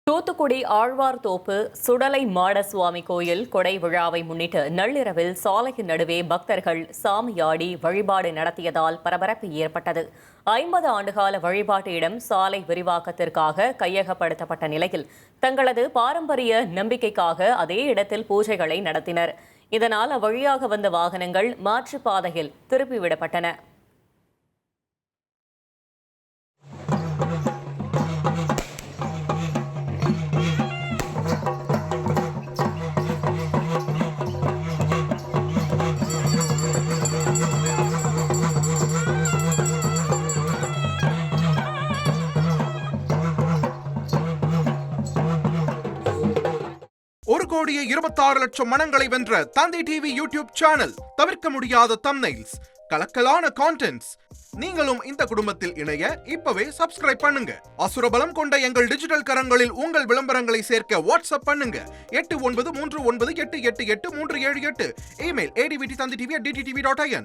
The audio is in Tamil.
தூத்துக்குடி ஆழ்வார்தோப்பு சுடலை மாடசுவாமி கோயில் கொடை விழாவை முன்னிட்டு நள்ளிரவில் சாலையின் நடுவே பக்தர்கள் சாமியாடி வழிபாடு நடத்தியதால் பரபரப்பு ஏற்பட்டது. 50 ஆண்டுகால வழிபாட்டு இடம் சாலை விரிவாக்கத்திற்காக கையகப்படுத்தப்பட்ட நிலையில் தங்களது பாரம்பரிய நம்பிக்கைக்காக அதே இடத்தில் பூஜைகளை நடத்தினர். இதனால் அவ்வழியாக வந்த வாகனங்கள் மாற்றுப்பாதையில் திருப்பிவிடப்பட்டன. ஒரு கோடியே 26 லட்சம் மனங்களை வென்ற தந்தி டிவி யூடியூப் சேனல். தவிர்க்க முடியாத தம்ப்நெயில்ஸ், கலக்கலான கான்டென்ட்ஸ். நீங்களும் இந்த குடும்பத்தில் இணைய இப்பவே சப்ஸ்கிரைப் பண்ணுங்க. அசுரபலம் கொண்ட எங்கள் டிஜிட்டல் கரங்களில் உங்கள் விளம்பரங்களை சேர்க்க வாட்ஸ்அப் பண்ணுங்க. 893988883778. Email advttv@dttv.in.